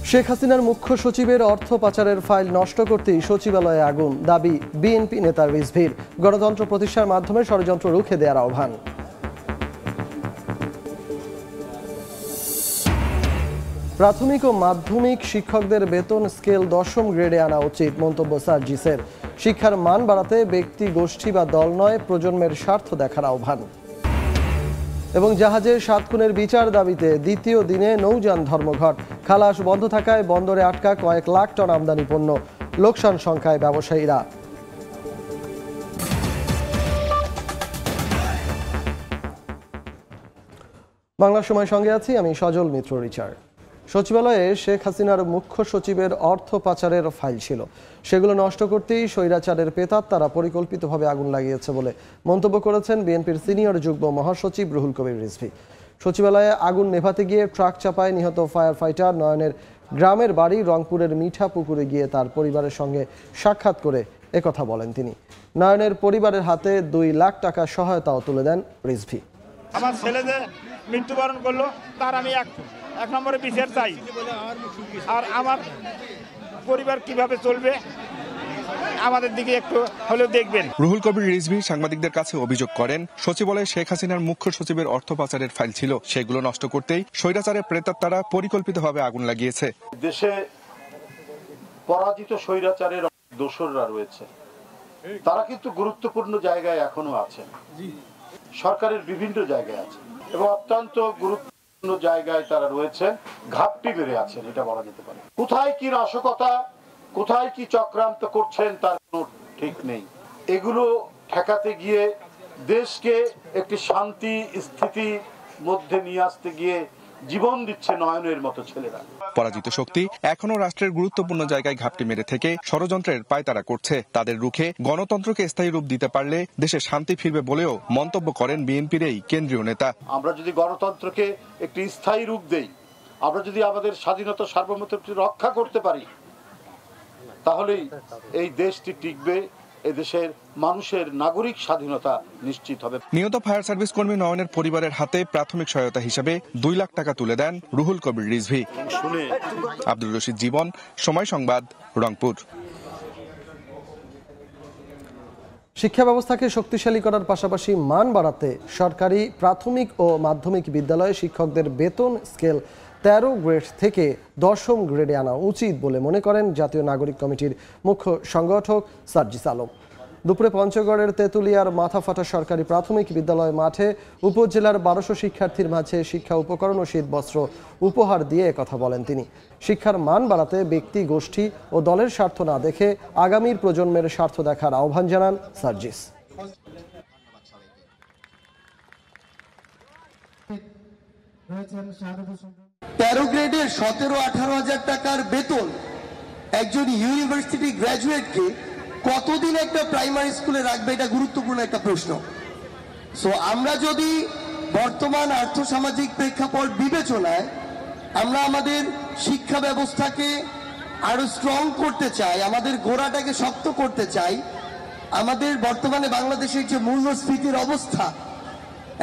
শেখ হাসিনার মুখ্য সচিবের অর্থ পাচারের ফাইল নষ্ট করতেই সচিবালয়ে আগুন, দাবি বিএনপি নেতা রিজভীর। গণতন্ত্র প্রতিষ্ঠার মাধ্যমে ষড়যন্ত্র রুখে দেওয়ার আহ্বান। প্রাথমিক ও মাধ্যমিক শিক্ষকদের বেতন স্কেল 10ম গ্রেডে আনা উচিত, মন্তব্য সার্জিসের। শিক্ষার মান বাড়াতে ব্যক্তি, গোষ্ঠী বা দল নয়, প্রজন্মের স্বার্থ দেখার আহ্বান। এবং জাহাজের 7 খুনের বিচার দাবিতে দ্বিতীয় দিনে নৌযান ধর্মঘট। খালাস বন্ধ থাকায় বন্দরে আটকা কয়েক লাখ টন আমদানি পণ্য, লোকসান সংখ্যায় ব্যবসায়ীরা। বাংলা সময় সঙ্গে আছি আমি সজল মিত্র রিচার্ড। সচিবালয়ে শেখ হাসিনার মুখ্য সচিবের অর্থ পাচারের ফাইল ছিল, সেগুলো নষ্ট করতেই স্বৈরাচারের পেতাত্তারা পরিকল্পিতভাবে আগুন লাগিয়েছে বলে মন্তব্য করেছেন বিএনপির সিনিয়র যুগ্ম মহাসচিব রুহুল কবির রিজভী। সচিবালয়ে আগুন নেভাতে গিয়ে ট্রাক চাপায় নিহত ফায়ার ফাইটার নয়নের গ্রামের বাড়ি রংপুরের মিঠা পুকুরে গিয়ে তার পরিবারের সঙ্গে সাক্ষাৎ করে একথা বলেন তিনি। নয়নের পরিবারের হাতে 2 লাখ টাকা সহায়তাও তুলে দেন রিজভী। আমার ছেলে যে মৃত্যুবরণ করলো তার আমি এক নম্বরে বিচার চাই, আর আমার পরিবার কিভাবে চলবে আমাদের দিকে একটু হলেও দেখবেন। রুহুল কবির রিজভী সাংবাদিকদের কাছে অভিযোগ করেন, সচিবালয়ে শেখ হাসিনার মুখ্য সচিবের অর্থ পাচারের ফাইল ছিল, সেগুলো নষ্ট করতেই স্বৈরাচারের প্রেতাত্মারা পরিকল্পিতভাবে আগুন লাগিয়েছে। দেশে পরাজিত স্বৈরাচারের দোসররা রয়েছে, তারা কিন্তু গুরুত্বপূর্ণ জায়গায় এখনো আছেন, সরকারের বিভিন্ন জায়গায় আছে এবং অত্যন্ত গুরুত্বপূর্ণ জায়গায় তারা রয়েছেন, ঘাপটি মেরে আছেন, এটা বলা যেতে পারে। কোথায় কি নাশকতা, কোথায় কি চক্রান্ত করছেন তার কোনো ঠিক নেই। এগুলো ঠেকাতে গিয়ে দেশকে একটি শান্তি স্থিতি মধ্যে নিয়ে আসতে গিয়ে জীবন দিচ্ছে নয়নের মতো ছেলেরা। পরাজিত শক্তি এখনো রাষ্ট্রের গুরুত্বপূর্ণ জায়গায় ঘাপটি মেরে থেকে ষড়যন্ত্রের পায়তারা করছে। তাদের রুখে গণতন্ত্রকে স্থায়ী রূপ দিতে পারলে দেশে শান্তি ফিরবে বলেও মন্তব্য করেন বিএনপির এই কেন্দ্রীয় নেতা। আমরা যদি গণতন্ত্রকে একটি স্থায়ী রূপ দেই, আমরা যদি আমাদের স্বাধীনতা সার্বভৌমত্ব রক্ষা করতে পারি, তাহলেই এই দেশটি টিকবে, এদেশের মানুষের নাগরিক স্বাধীনতা নিশ্চিত হবে। নিহত ফায়ার সার্ভিস কর্মী নয়নের পরিবারের হাতে প্রাথমিক সহায়তা হিসেবে 2 লাখ টাকা তুলে দেন রুহুল কবির রিজভী। আব্দুর রশিদ জীবন, সময় সংবাদ, রংপুর। শিক্ষা ব্যবস্থাকে শক্তিশালী করার পাশাপাশি মান বাড়াতে সরকারি প্রাথমিক ও মাধ্যমিক বিদ্যালয়ে শিক্ষকদের বেতন স্কেল 13 গ্রেড থেকে 10ম গ্রেডে আনা উচিত বলে মনে করেন জাতীয় নাগরিক কমিটির মুখ্য সংগঠক সার্জিস আলম। দুপুরে পঞ্চগড়ের তেঁতুলিয়ার মাথাফাটা সরকারি প্রাথমিক বিদ্যালয় মাঠে উপজেলার 1200 শিক্ষার্থীর মাঝে শিক্ষা উপকরণ ও শীতবস্ত্র উপহার দিয়ে কথা বলেন তিনি। শিক্ষার মান বাড়াতে ব্যক্তি, গোষ্ঠী ও দলের স্বার্থ না দেখে আগামীর প্রজন্মের স্বার্থ দেখার আহ্বান জানান সার্জিস। 13 গ্রেডের 17-18 হাজার টাকার বেতন একজন ইউনিভার্সিটি গ্র্যাজুয়েটকে কতদিন একটা প্রাইমারি স্কুলে রাখবে, এটা গুরুত্বপূর্ণ একটা প্রশ্ন। সো আমরা যদি বর্তমান আর্থসামাজিক প্রেক্ষাপট বিবেচনায় আমরা আমাদের শিক্ষা ব্যবস্থাকে আরো স্ট্রং করতে চাই, আমাদের গোড়াটাকে শক্ত করতে চাই, আমাদের বর্তমানে বাংলাদেশের যে মূল্যস্ফীতির অবস্থা,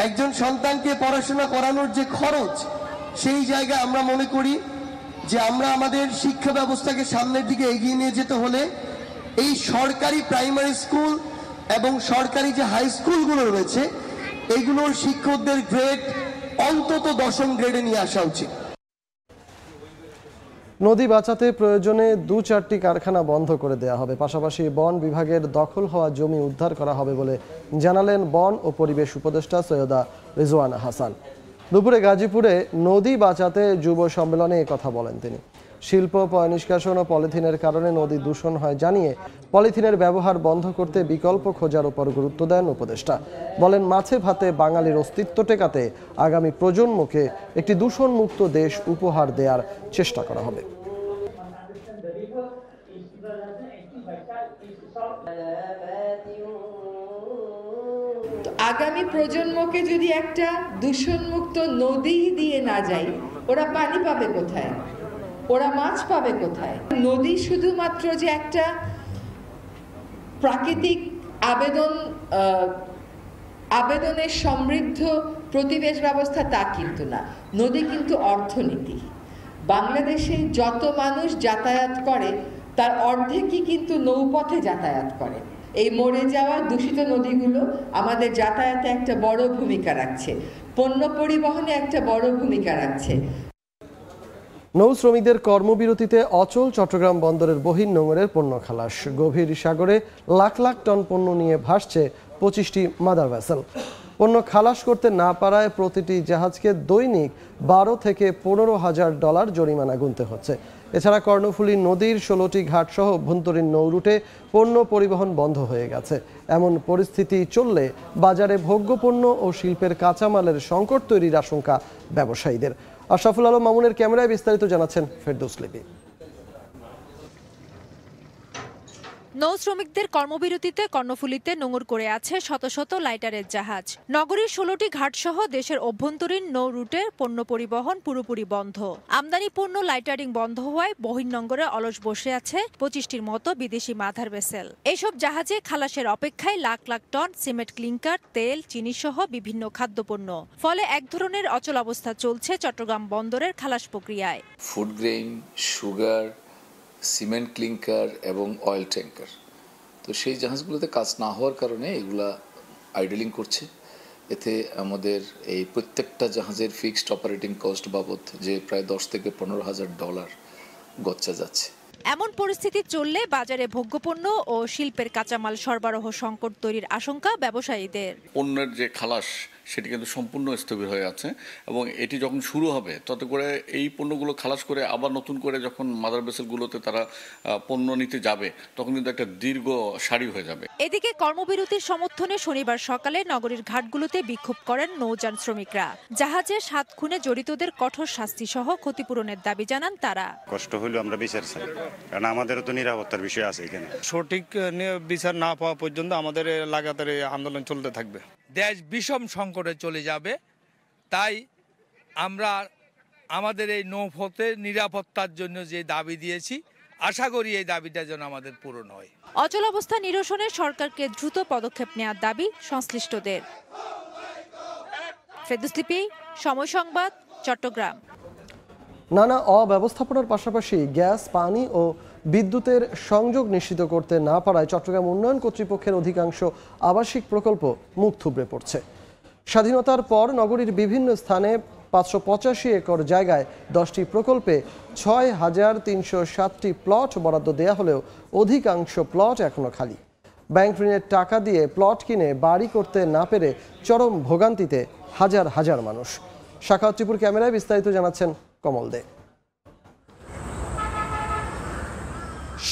একজন সন্তানকে পড়াশোনা করানোর যে খরচ, সেই জায়গায় আমরা মনে করি যে আমরা আমাদের শিক্ষা ব্যবস্থাকে সামনের দিকে এগিয়ে নিয়ে যেতে হলে এই সরকারি প্রাইমারি স্কুল এবং সরকারি যে হাই স্কুলগুলো রয়েছে এগুলোর শিক্ষকদের গ্রেড অন্তত 10ম গ্রেডে নিয়ে আসা উচিত। নদী বাঁচাতে প্রয়োজনে 2-4টি কারখানা বন্ধ করে দেওয়া হবে, পাশাপাশি বন বিভাগের দখল হওয়া জমি উদ্ধার করা হবে বলে জানালেন বন ও পরিবেশ উপদেষ্টা সৈয়দা রিজওয়ানা হাসান। দুপুরে গাজীপুরে নদী বাঁচাতে যুব সম্মেলনে কথা বলেন তিনি। শিল্প, পয়ঃনিষ্কাশন ও পলিথিনের কারণে নদী দূষণ হয় জানিয়ে পলিথিনের ব্যবহার বন্ধ করতে বিকল্প খোঁজার উপর গুরুত্ব দেন উপদেষ্টা। বলেন, মাছে ভাতে বাঙালির অস্তিত্ব টেকাতে আগামী প্রজন্মকে একটি দূষণমুক্ত দেশ উপহার দেওয়ার চেষ্টা করা হবে। আগামী প্রজন্মকে যদি একটা দূষণমুক্ত নদী দিয়ে না যাই, ওরা পানি পাবে কোথায়, ওরা মাছ পাবে কোথায়? নদী শুধুমাত্র যে একটা প্রাকৃতিক আবেদনের সমৃদ্ধ প্রতিবেশ ব্যবস্থা তা কিন্তু না। নদী কিন্তু অর্থনীতি, বাংলাদেশে যত মানুষ যাতায়াত করে তার অর্ধেকই কিন্তু নৌপথে যাতায়াত করে। এই মরে যাওয়া দূষিত নদীগুলো আমাদের যাতায়াতে একটা বড় ভূমিকা রাখছে, পণ্য পরিবহনে একটা বড় ভূমিকা রাখছে। নৌ শ্রমিকদের কর্মবিরতিতে অচল চট্টগ্রাম বন্দরের বহির্নোঙরের পণ্য খালাস। গভীর সাগরে লাখ লাখ টন পণ্য নিয়ে ভাসছে 25টি মাদার ভেসেল। পণ্য খালাস করতে না পারায় প্রতিটি জাহাজকে দৈনিক 12 থেকে 15,000 ডলার জরিমানা গুনতে হচ্ছে। এছাড়া কর্ণফুলী নদীর 16টি ঘাটসহ অভ্যন্তরীণ নৌরুটে পণ্য পরিবহন বন্ধ হয়ে গেছে। এমন পরিস্থিতি চললে বাজারে ভোগ্যপণ্য ও শিল্পের কাঁচামালের সংকট তৈরির আশঙ্কা ব্যবসায়ীদের। আশরাফুল আলম মামুনের ক্যামেরায় বিস্তারিত জানাচ্ছেন ফেরদৌস লিপি। নৌ শ্রমিকদের কর্মবিরতিতে কর্ণফুলীতে নোঙর করে আছে শত শত লাইটারের জাহাজ। নগরীর 16টি ঘাটসহ দেশের অভ্যন্তরীণ নৌ রুটে পণ্য পরিবহন পুরোপুরি বন্ধ। আমদানি পণ্য লাইটারিং বন্ধ হওয়ায় বহির্নোঙরে অলস বসে আছে 25টির মতো বিদেশি মাদার ভেসেল। এইসব জাহাজে খালাসের অপেক্ষায় lakh lakh ton cement, clinker, তেল, চিনি সহ বিভিন্ন খাদ্যপণ্য। ফলে এক ধরনের অচল অবস্থা চলছে চট্টগ্রাম বন্দরের খালাস প্রক্রিয়ায়। Food grain, sugar, cement, clinker এবং অয়েল ট্যাঙ্কার, তো সেই জাহাজগুলোতে কাজ না হওয়ার কারণে এগুলা আইডলিং করছে। এতে আমাদের এই প্রত্যেকটা জাহাজের ফিক্সড অপারেটিং কস্ট বাবদ যে প্রায় 10 থেকে 15,000 ডলার গচ্চা যাচ্ছে। এমন পরিস্থিতি চললে বাজারে ভোগ্যপণ্য ও শিল্পের কাঁচামাল সরবরাহ সংকট তৈরির আশঙ্কা ব্যবসায়ীদের। পণ্যের যে খালাস সেটি কিন্তু সম্পূর্ণ স্থবির হয়ে আছে এবং এটি যখন শুরু হবে তত করে এই পণ্যগুলো খালাস করে আবার নতুন করে যখন মাদার ভেসেলগুলোতে তারা পণ্য নিতে যাবে তখন কিন্তু একটা দীর্ঘ সারি হয়ে যাবে। এদিকে কর্মবিরতির সমর্থনে শনিবার সকালে নগরীর ঘাটগুলোতে বিক্ষোভ করেন নৌযান শ্রমিকরা। জাহাজে 7 খুনে জড়িতদের কঠোর শাস্তি সহ ক্ষতিপূরণের দাবি জানান তারা। কষ্ট হইলেও আমরা বিচার চাই, কারণ আমাদেরও তো নিরাপত্তার বিষয় আছে এখানে। সঠিক বিচার না পাওয়া পর্যন্ত আমাদের লাগাতার আন্দোলন চলতে থাকবে। দেশ বিষম সংকটে চলে যাবে, তাই আমরা আমাদের এই নৌপথে নিরাপত্তার জন্য যে দাবি দিয়েছি, আশা করি এই দাবিটা যেন আমাদের পূরণ হয়। অচল অবস্থা নিরসনে সরকারকে দ্রুত পদক্ষেপ নেওয়ার দাবি সংশ্লিষ্টদের। ফেরদৌস লিপি, সময় সংবাদ, চট্টগ্রাম। নানা অব্যবস্থাপনার পাশাপাশি গ্যাস, পানি ও বিদ্যুতের সংযোগ নিশ্চিত করতে না পারায় চট্টগ্রাম উন্নয়ন কর্তৃপক্ষের অধিকাংশ আবাসিক প্রকল্প মুখ থুবড়ে পড়ছে। স্বাধীনতার পর নগরীর বিভিন্ন স্থানে 585 একর জায়গায় 10টি প্রকল্পে 6,307টি প্লট বরাদ্দ দেয়া হলেও অধিকাংশ প্লট এখনো খালি। ব্যাংক ঋণের টাকা দিয়ে প্লট কিনে বাড়ি করতে না পেরে চরম ভোগান্তিতে হাজার হাজার মানুষ। শাখাওয়াত টিপুর ক্যামেরায় বিস্তারিত জানাচ্ছেন কমল দে।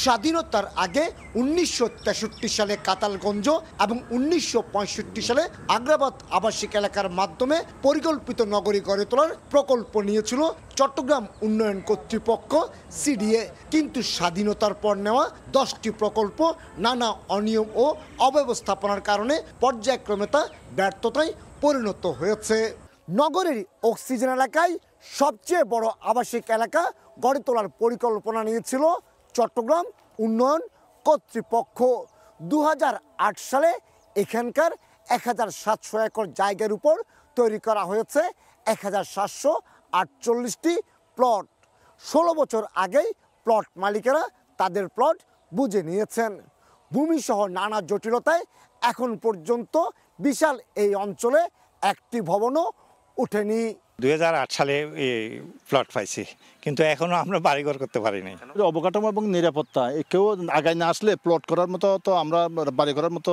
স্বাধীনতার আগে 1963 সালে কাতালগঞ্জ এবং 1965 সালে আগ্রাবাদ আবাসিক এলাকার মাধ্যমে পরিকল্পিত নগরী গড়ে তোলার প্রকল্প নিয়েছিল চট্টগ্রাম উন্নয়ন কর্তৃপক্ষ সিডিএ। কিন্তু স্বাধীনতার পর নেওয়া 10টি প্রকল্প নানা অনিয়ম ও অব্যবস্থাপনার কারণে পর্যায়ক্রমে তা ব্যর্থতায় পরিণত হয়েছে। নগরীর অক্সিজেন এলাকায় সবচেয়ে বড় আবাসিক এলাকা গড়ে তোলার পরিকল্পনা নিয়েছিল চট্টগ্রাম উন্নয়ন কর্তৃপক্ষ। 2008 সালে এখানকার 1700 একর জায়গার উপর তৈরি করা হয়েছে 1748টি প্লট। 16 বছর আগেই প্লট মালিকেরা তাদের প্লট বুঝে নিয়েছেন। ভূমিসহ নানা জটিলতায় এখন পর্যন্ত বিশাল এই অঞ্চলে একটি ভবনও ওঠেনি। 2008 সালে প্লট পাইছি, কিন্তু এখনো আমরা বাড়িঘর করতে পারিনি। অবকাঠামো এবং নিরাপত্তা কেউ আগায় না আসলে প্লট করার মতো তো আমরা বাড়ি করার মতো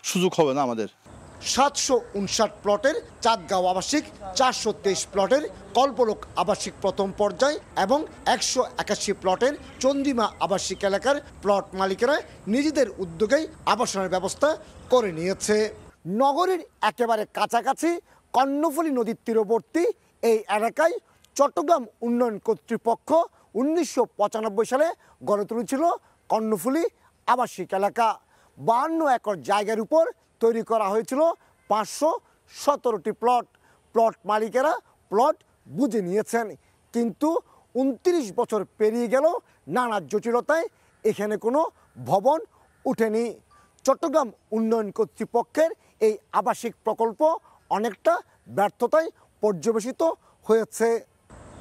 সুযোগ হবে না আমাদের। 759 প্লটের চাঁদগাঁও আবাসিক, 423 প্লটের কল্পলোক আবাসিক প্রথম পর্যায় এবং 181 প্লটের চন্দ্রিমা আবাসিক এলাকার প্লট মালিকেরা নিজেদের উদ্যোগেই আবাসনের ব্যবস্থা করে নিয়েছে। নগরীর একেবারে কাছাকাছি কর্ণফুলী নদীর তীরবর্তী এই এলাকায় চট্টগ্রাম উন্নয়ন কর্তৃপক্ষ 1995 সালে গড়ে তুলেছিল কর্ণফুলী আবাসিক এলাকা। 52 একর জায়গার উপর তৈরি করা হয়েছিল 517টি প্লট। প্লট মালিকেরা প্লট বুঝে নিয়েছেন, কিন্তু 29 বছর পেরিয়ে গেল নানা জটিলতায় এখানে কোনো ভবন উঠেনি। চট্টগ্রাম উন্নয়ন কর্তৃপক্ষের এই আবাসিক প্রকল্প অনেকটা ব্যর্থতায় পর্যবেসিত হয়েছে।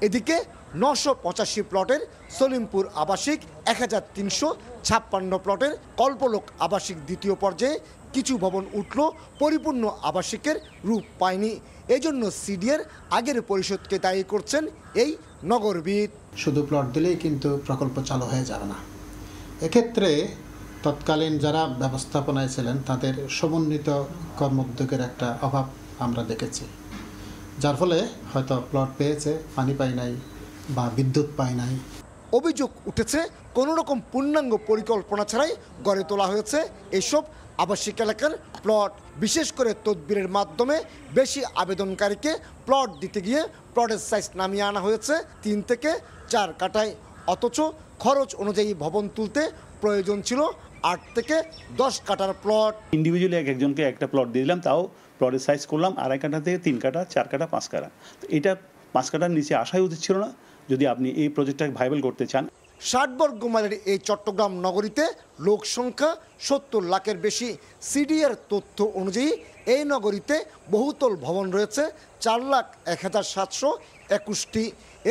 এদিকে 985 প্লটের সলিমপুর আবাসিক, 1356 প্লটের কল্পলোক আবাসিক দ্বিতীয় পর্যায়ে কিছু ভবন উঠল পরিপূর্ণ আবাসিকের রূপ পায়নি। এজন্য সিডিএর আগের পরিষদকে দায়ী করছেন এই নগরবিদ। শুধু প্লট দিলেই কিন্তু প্রকল্প চালু হয়ে যাবে না। এক্ষেত্রে তৎকালীন যারা ব্যবস্থাপনায় ছিলেন তাদের সমন্বিত কর্মোদ্যোগের একটা অভাব আমরা দেখেছি, যার ফলে হয়তো প্লট পেয়েছে, পানি পায় নাই বা বিদ্যুৎ পায় নাই। অভিযোগ উঠেছে কোনো রকম পূর্ণাঙ্গ পরিকল্পনা ছাড়াই গড়ে তোলা হয়েছে এসব আবাসিক এলাকার প্লট। বিশেষ করে তদবিরের মাধ্যমে বেশি আবেদনকারীকে প্লট দিতে গিয়ে প্লটের সাইজ নামিয়ে আনা হয়েছে 3 থেকে 4 কাঠায়, অথচ খরচ অনুযায়ী ভবন তুলতে প্রয়োজন ছিল 8 থেকে 10 কাঠার প্লট। ইন্ডিভিজুয়ালি একজনকে একটা প্লট দিয়ে দিলাম, তাও প্লটের সাইজ করলাম 2.5 কাঠা থেকে 3 কাঠা, 4 কাঠা, 5 কাঠা। তো এটা 5 কাঠার নিচে আসাই উচিত ছিল না যদি আপনি এই প্রজেক্টটাকে ভাইবেল করতে চান। 60 বর্গ মাইলের এই চট্টগ্রাম নগরীতে লোক সংখ্যা 70 লাখের বেশি। সিডিএর তথ্য অনুযায়ী এই নগরীতে বহুতল ভবন রয়েছে 4,01,721টি।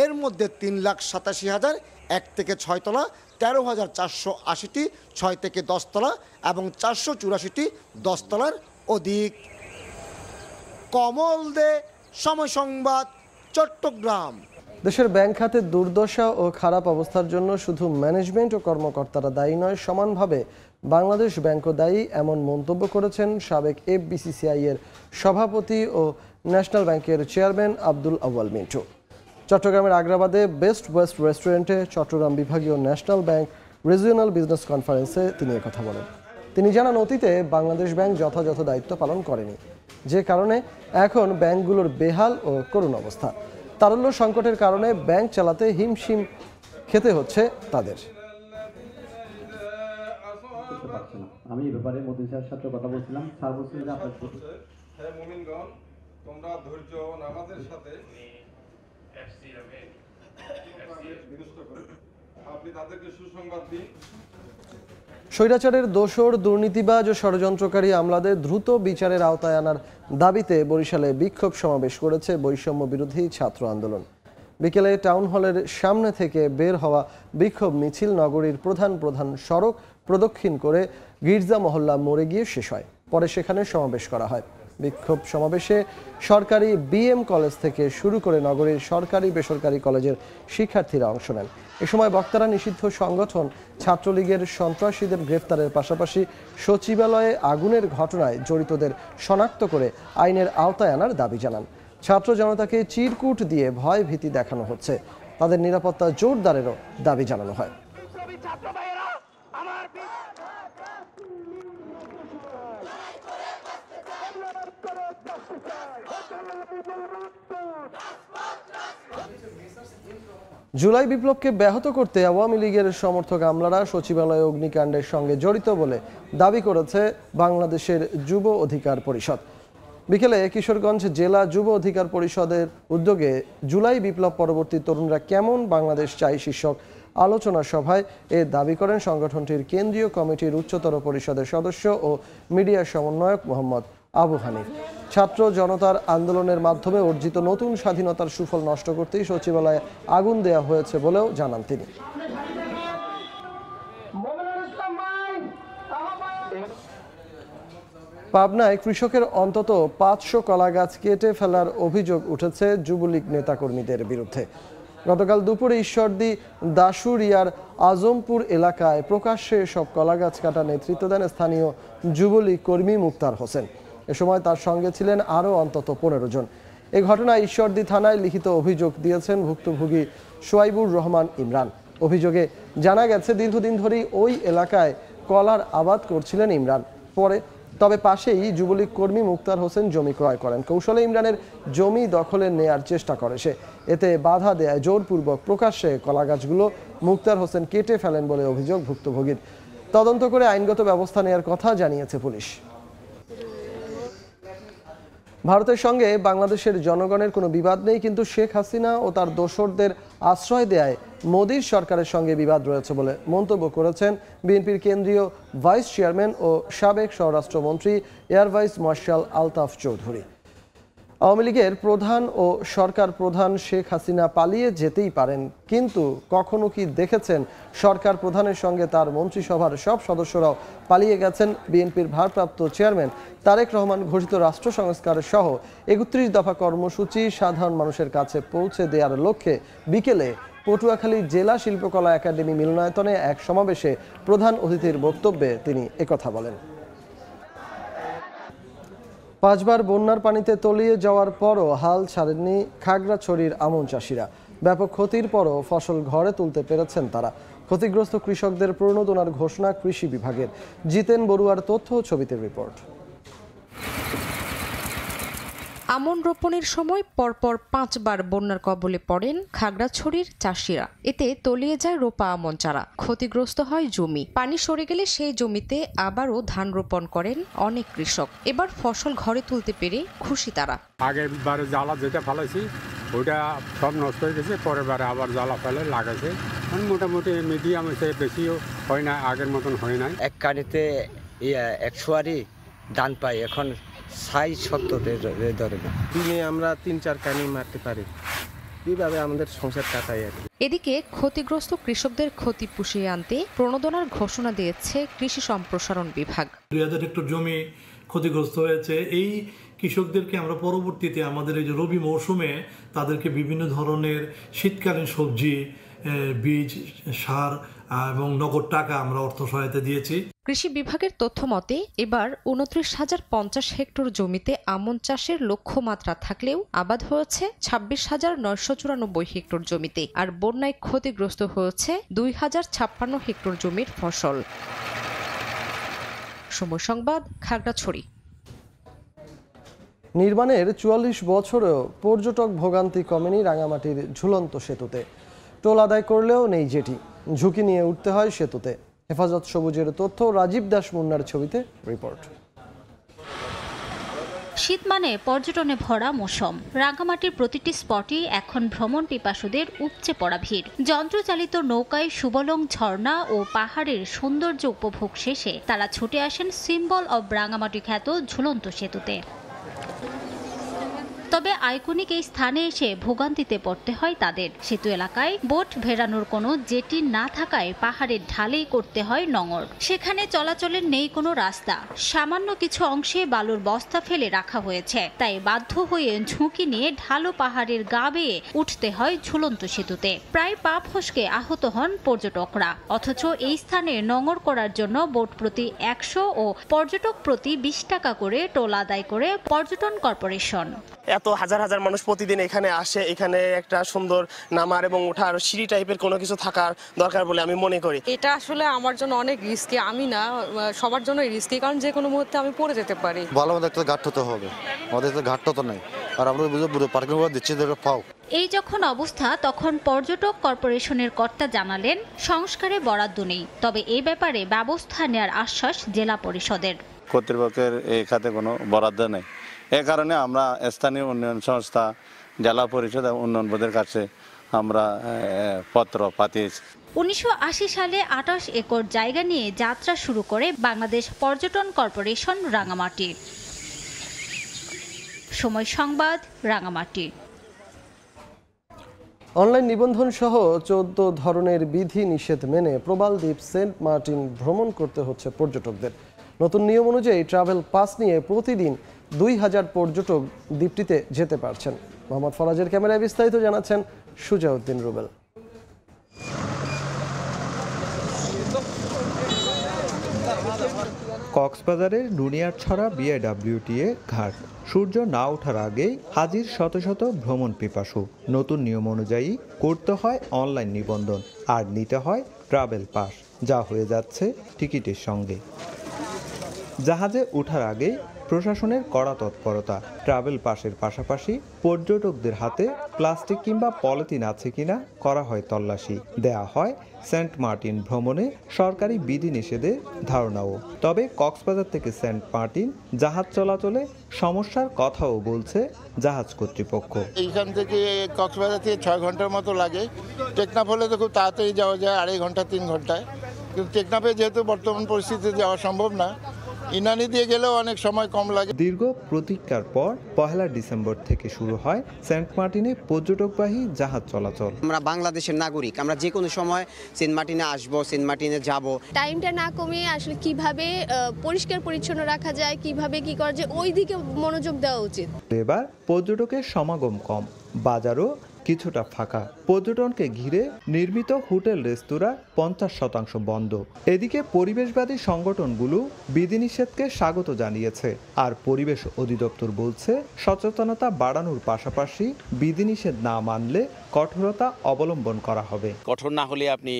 এর মধ্যে 3,87,000 1 থেকে 6 তলা, 13,480টি 6 থেকে 10 তলা এবং 484টি 10 তলার অধিক। কমল দে, সময় সংবাদ, চট্টগ্রাম। দেশের ব্যাংক খাতের দুর্দশা ও খারাপ অবস্থার জন্য শুধু ম্যানেজমেন্ট ও কর্মকর্তারা দায়ী নয়, সমানভাবে বাংলাদেশ ব্যাংকও দায়ী, এমন মন্তব্য করেছেন সাবেক এফবিসিসিআই এর সভাপতি ও ন্যাশনাল ব্যাংকের চেয়ারম্যান আব্দুল আউয়াল মিন্টু। চট্টগ্রামের আগ্রাবাদে বেস্ট ওয়েস্ট রেস্টুরেন্টে চট্টগ্রাম বিভাগীয় ন্যাশনাল ব্যাংক রিজিওনাল বিজনেস কনফারেন্সে তিনি একথা বলেন। তিনি জানান, অতীতে বাংলাদেশ ব্যাংক যথাযথ দায়িত্ব পালন করেনি, যে কারণে এখন ব্যাংকগুলোর বেহাল ও করুণ অবস্থা। তারল্য সংকটের কারণে ব্যাংক চালাতে হিমশিম খেতে হচ্ছে তাদের। আমি এই ব্যাপারে মতিন স্যারের সাথে কথা বলছিলাম, স্যার বলছিলেন যে আপনার তোমরা ধৈর্য আমাদের সাথে আপনি তাদেরকে সুসংবাদ দিন। স্বৈরাচারের দোসর, দুর্নীতিবাজ ও ষড়যন্ত্রকারী আমলাদের দ্রুত বিচারের আওতায় আনার দাবিতে বরিশালে বিক্ষোভ সমাবেশ করেছে বৈষম্য বিরোধী ছাত্র আন্দোলন। বিকেলে টাউন হলের সামনে থেকে বের হওয়া বিক্ষোভ মিছিল নগরীর প্রধান প্রধান সড়ক প্রদক্ষিণ করে গির্জা মহল্লা মোড়ে গিয়ে শেষ হয়। পরে সেখানে সমাবেশ করা হয়। বিক্ষোভ সমাবেশে সরকারি বিএম কলেজ থেকে শুরু করে নগরীর সরকারি বেসরকারি কলেজের শিক্ষার্থীরা অংশ নেন। এ সময় বক্তারা নিষিদ্ধ সংগঠন ছাত্রলীগের সন্ত্রাসীদের গ্রেফতারের পাশাপাশি সচিবালয়ে আগুনের ঘটনায় জড়িতদের শনাক্ত করে আইনের আওতায় আনার দাবি জানান। ছাত্র জনতাকে চিরকুট দিয়ে ভয় ভীতি দেখানো হচ্ছে, তাদের নিরাপত্তা জোরদারেরও দাবি জানানো হয়। জুলাই বিপ্লবকে ব্যাহত করতে আওয়ামী লীগের সমর্থক আমলারা সচিবালয় অগ্নিকাণ্ডের সঙ্গে জড়িত বলে দাবি করেছে বাংলাদেশের যুব অধিকার পরিষদ। বিকেলে কিশোরগঞ্জ জেলা যুব অধিকার পরিষদের উদ্যোগে জুলাই বিপ্লব পরবর্তী তরুণরা কেমন বাংলাদেশ চাই শীর্ষক আলোচনা সভায় এ দাবি করেন সংগঠনটির কেন্দ্রীয় কমিটির উচ্চতর পরিষদের সদস্য ও মিডিয়া সমন্বয়ক মোহাম্মদ আবু হানিফ। ছাত্র জনতার আন্দোলনের মাধ্যমে অর্জিত নতুন স্বাধীনতার সুফল নষ্ট করতেই সচিবালয়ে আগুন দেওয়া হয়েছে বলেও জানান তিনি। পাবনায় কৃষকের অন্তত 500 কলা গাছ কেটে ফেলার অভিযোগ উঠেছে যুবলীগ নেতাকর্মীদের বিরুদ্ধে। গতকাল দুপুরে ঈশ্বরদী দাসুরিয়ার আজমপুর এলাকায় প্রকাশ্যে সব কলা গাছ কাটা নেতৃত্ব দেন স্থানীয় যুবলীগ কর্মী মুক্তার হোসেন। এ সময় তার সঙ্গে ছিলেন আরও অন্তত 15 জন। এ ঘটনায় ঈশ্বরদী থানায় লিখিত অভিযোগ দিয়েছেন ভুক্তভোগী সোয়াইবুর রহমান ইমরান। অভিযোগে জানা গেছে দীর্ঘদিন ধরেই ওই এলাকায় কলার আবাদ করছিলেন ইমরান। তবে পাশেই যুবলীগ কর্মী মুক্তার হোসেন জমি ক্রয় করেন। কৌশলে ইমরানের জমি দখলে নেয়ার চেষ্টা করে সে। এতে বাধা দেয় জোরপূর্বক প্রকাশ্যে কলা গাছগুলো মুক্তার হোসেন কেটে ফেলেন বলে অভিযোগ ভুক্তভোগীর। তদন্ত করে আইনগত ব্যবস্থা নেওয়ার কথা জানিয়েছে পুলিশ। ভারতের সঙ্গে বাংলাদেশের জনগণের কোনো বিবাদ নেই, কিন্তু শেখ হাসিনা ও তার দোসরদের আশ্রয় দেয় মোদীর সরকারের সঙ্গে বিবাদ রয়েছে বলে মন্তব্য করেছেন বিএনপির কেন্দ্রীয় ভাইস চেয়ারম্যান ও সাবেক স্বরাষ্ট্রমন্ত্রী air vice marshal Altaf Chowdhury. Awami লীগের প্রধান ও সরকার প্রধান শেখ হাসিনা পালিয়ে যেতেই পারেন, কিন্তু কখনো কি দেখেছেন সরকার প্রধানের সঙ্গে তার মন্ত্রিসভার সব সদস্যরাও পালিয়ে গেছেন? বিএনপির ভারপ্রাপ্ত চেয়ারম্যান তারেক রহমান ঘোষিত রাষ্ট্র সংস্কার সহ ৩১ দফা কর্মসূচি সাধারণ মানুষের কাছে পৌঁছে দেওয়ার লক্ষ্যে বিকেলে পটুয়াখালী জেলা শিল্পকলা একাডেমি মিলনায়তনে এক সমাবেশে প্রধান অতিথির বক্তব্যে তিনি একথা বলেন। 5 বার বন্যার পানিতে তলিয়ে যাওয়ার পরও হাল ছাড়েননি খাগড়াছড়ির আমন চাষিরা। ব্যাপক ক্ষতির পরও ফসল ঘরে তুলতে পেরেছেন তারা। ক্ষতিগ্রস্ত কৃষকদের প্রণোদনার ঘোষণা কৃষি বিভাগের। জিতেন বড়ুয়ার তথ্য ও ছবিতে রিপোর্ট। আমন রোপণের সময় পরপর 5 বার বন্যার কবলে পড়েন খাগড়াছড়ির চাষিরা। এতে তলিয়ে যায় রোপা আমন চারা, ক্ষতিগ্রস্ত হয় জমি। পানি সরে গেলে সেই জমিতে আবারও ধান রোপণ করেন অনেক কৃষক। এবার ফসল ঘরে তুলতে পেরে খুশি তারা। আগের বারে জ্বালা যেটা ফেলাইছি ওটা সব নষ্ট হয়ে গেছে, পরের বারে আবার জ্বালা ফেলে লাগাইছে। মোটামুটি মিডিয়াম হয়েছে, বেশিও হয় না, আগের মতন হয় না। এক কানিতে 100 আরি ধান পাই, এখন 60-70 ধরে না। দিনে আমরা 3-4 কানি মারতে পারি, এইভাবে আমাদের সংসার কাটাই আর কি। এদিকে ক্ষতিগ্রস্ত কৃষকদের ক্ষতি পুষিয়ে আনতে প্রণোদনার ঘোষণা দিয়েছে কৃষি সম্প্রসারণ বিভাগ। 2000 হেক্টর জমি ক্ষতিগ্রস্ত হয়েছে। এই কৃষকদেরকে আমরা পরবর্তীতে আমাদের এই যে রবি মৌসুমে তাদেরকে বিভিন্ন ধরনের শীতকালীন সবজি, বীজ, সার এবং নগদ টাকা আমরা অর্থ সহায়তা দিয়েছি। কৃষি বিভাগের তথ্য মতে এবার 29,050 হেক্টর জমিতে আমন চাষের লক্ষ্যমাত্রা থাকলেও আবাদ হয়েছে 26,994 হেক্টর জমিতে, আর বন্যায় ক্ষতিগ্রস্ত হয়েছে 2,056 হেক্টর জমির ফসল। সময় সংবাদ, খাগড়াছড়ি। নির্মাণের 44 বছরেও পর্যটক ভোগান্তি কমেনি রাঙামাটির ঝুলন্ত সেতুতে। টোল আদায় করলেও নেই জেটি, ঝুঁকি নিয়ে উঠতে হয় সেতুতে। হেফাজত সবুজের তথ্য, রাজীব দাস মুন্নার ছবিতে রিপোর্ট। শীত মানে পর্যটনে ভরা মৌসুম। রাঙামাটির প্রতিটি স্পটই এখন ভ্রমণ পিপাসুদের উপচে পড়া ভিড়। যন্ত্রচালিত নৌকায় সুবলং ঝর্ণা ও পাহাড়ের সৌন্দর্য উপভোগ শেষে তারা ছুটে আসেন সিম্বল অব রাঙামাটি খ্যাত ঝুলন্ত সেতুতে। তবে আইকনিক এই স্থানে এসে ভোগান্তিতে পড়তে হয় তাদের। সেতু এলাকায় বোট ভেড়ানোর কোনো জেটি না থাকায় পাহাড়ের ঢালেই করতে হয় নোঙর। সেখানে চলাচলের নেই কোনো রাস্তা, সামান্য কিছু অংশে বালুর বস্তা ফেলে রাখা হয়েছে। তাই বাধ্য হয়ে ঝুঁকি নিয়ে ঢালু পাহাড়ের গা বেয়ে উঠতে হয় ঝুলন্ত সেতুতে। প্রায় পা ফসকে আহত হন পর্যটকরা। অথচ এই স্থানে নোঙর করার জন্য বোট প্রতি 100 ও পর্যটক প্রতি 20 টাকা করে টোল আদায় করে পর্যটন কর্পোরেশন। এত হাজার হাজার মানুষ প্রতিদিন এখানে আসে, এখানে একটা সুন্দর নামার এবং ওঠার সিঁড়ি টাইপের কোনো কিছু থাকার দরকার বলে আমি মনে করি। এটা আসলে আমার জন্য অনেক রিস্কি, আমি না সবার জন্য রিস্কি, কারণ যে কোনো মুহূর্তে আমি পড়ে যেতে পারি। ভালো মতো একটা ঘাট হতে হবে, আমাদের তো ঘাটটা তো নেই, আর আমরা বুঝে পার্কিং করে দিচ্ছি পাও। এই যখন অবস্থা তখন পর্যটক কর্পোরেশনের কর্তা জানালেন সংস্কারে বরাদ্দ নেই, তবে এই ব্যাপারে ব্যবস্থা নেওয়ার আশ্বাস জেলা পরিষদের। কর্তৃপক্ষের এই খাতে কোনো বরাদ্দ নেই, এ কারণে আমরা স্থানীয় উন্নয়ন সংস্থা, জেলা পরিষদ এবং উন্নয়ন বোর্ডের কাছে আমরা পত্র পাঠিয়েছি। 1980 সালে 28 একর জায়গা নিয়ে যাত্রা শুরু করে বাংলাদেশ পর্যটন কর্পোরেশন রাঙামাটি। সময় সংবাদ, রাঙামাটি। অনলাইন নিবন্ধন সহ 14 ধরনের বিধি নিষেধ মেনে প্রবাল দ্বীপ সেন্ট মার্টিন ভ্রমণ করতে হচ্ছে পর্যটকদের। নতুন নিয়ম অনুযায়ী ট্রাভেল পাস নিয়ে প্রতিদিন 2000 পর্যটক দ্বীপটিতে যেতে পারছেন। মোহাম্মদ ফরাজের ক্যামেরায় বিস্তারিত জানাচ্ছেন সুজাউদ্দিন রুবেল। কক্সবাজারের নুনিয়ারছড়া বিআইডব্লিউটিএ ঘাট। সূর্য না ওঠার আগেই হাজির শত শত ভ্রমণ পিপাসু। নতুন নিয়ম অনুযায়ী করতে হয় অনলাইন নিবন্ধন আর নিতে হয় ট্রাভেল পাস, যা হয়ে যাচ্ছে টিকিটের সঙ্গে। জাহাজে ওঠার আগেই প্রশাসনের কড়া তৎপরতা। ট্রাভেল পাসের পাশাপাশি পর্যটকদের হাতে প্লাস্টিক কিংবা পলিথিন আছে কিনা করা হয় তল্লাশি। দেয়া হয় সেন্ট মার্টিন ভ্রমণে সরকারি বিধিনিষেধের ধারণাও। তবে কক্সবাজার থেকে সেন্ট মার্টিন জাহাজ চলাচলে সমস্যার কথাও বলছে জাহাজ কর্তৃপক্ষ। এইখান থেকে কক্সবাজার থেকে 6 ঘন্টার মতো লাগে। টেকনাফ হলে তো খুব তাড়াতাড়ি যাওয়া যায়, 2.5 ঘন্টা 3 ঘন্টায়। কিন্তু টেকনাফে যেহেতু বর্তমান পরিস্থিতিতে যাওয়া সম্ভব না, ইনানি দিয়ে গেলেও অনেক সময় কম লাগে। দীর্ঘ প্রতীক্ষার পর 1 ডিসেম্বর থেকে শুরু হয় সেন্ট মার্টিনে পর্যটকবাহী জাহাজ চলাচল। আমরা বাংলাদেশের নাগরিক, আমরা যে কোনো সময় সেন্ট মার্টিনে আসবো, সেন্ট মার্টিনে যাব। টাইমটা না কমিয়ে আসলে কিভাবে পরিষ্কার পরিচ্ছন্ন রাখা যায়, কিভাবে কি করা যায় ওই দিকে মনোযোগ দেওয়া উচিত। এবার পর্যটকের সমাগম কম, বাজারও কিছুটা ফাঁকা। পর্যটনকে ঘিরে নির্মিত হোটেল রেস্তোরাঁ 50% বন্ধ। এদিকে পরিবেশবাদী সংগঠনগুলো বিধিনিষেধকে স্বাগত জানিয়েছে, আর পরিবেশ অধিদপ্তর বলছে সচেতনতা বাড়ানোর পাশাপাশি বিধিনিষেধ না মানলে কঠোরতা অবলম্বন করা হবে। কঠোর না হলে আপনি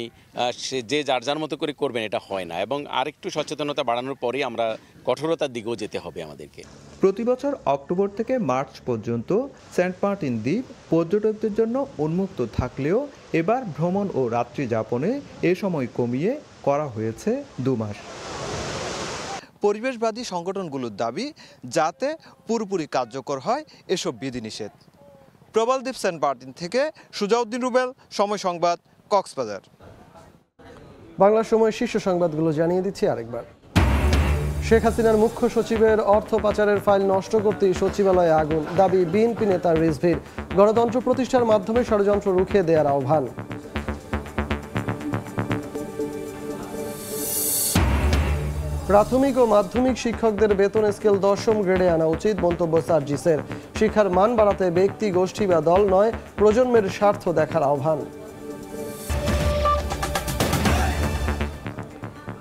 যে যার যার মতো করে করবেন, এটা হয় না। এবং আরেকটু সচেতনতা বাড়ানোর পরে আমরা কঠোরতার দিকেও যেতে হবে আমাদেরকে। প্রতি বছর অক্টোবর থেকে মার্চ পর্যন্ত সেন্ট মার্টিন দ্বীপ পর্যটকদের জন্য উন্মুক্ত থাকলেও এবার ভ্রমণ ও রাত্রি যাপনে এ সময় কমিয়ে করা হয়েছে 2 মাস। পরিবেশবাদী সংগঠনগুলোর দাবি যাতে পুরোপুরি কার্যকর হয় এসব বিধিনিষেধ। প্রবালদ্বীপ সেন্ট মার্টিন থেকে সুজাউদ্দিন রুবেল, সময় সংবাদ, কক্সবাজার। বাংলা সময় শীর্ষ সংবাদগুলো জানিয়ে দিচ্ছি আরেকবার। শেখ হাসিনার মুখ্য সচিবের অর্থ পাচারের ফাইল নষ্ট করতেই সচিবালয়ে আগুন, দাবি বিএনপি নেতা রিজভীর। গণতন্ত্র প্রতিষ্ঠার মাধ্যমে ষড়যন্ত্র রুখে দেওয়ার আহ্বান। প্রাথমিক ও মাধ্যমিক শিক্ষকদের বেতন স্কেল 10ম গ্রেডে আনা উচিত, মন্তব্য সার্জিসের। শিক্ষার মান বাড়াতে ব্যক্তি, গোষ্ঠী বা দল নয়, প্রজন্মের স্বার্থ দেখার আহ্বান।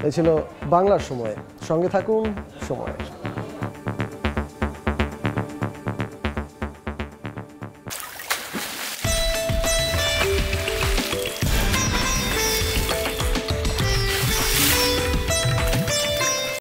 এ ছিল বাংলার সময়। সঙ্গে থাকুন সময়ের।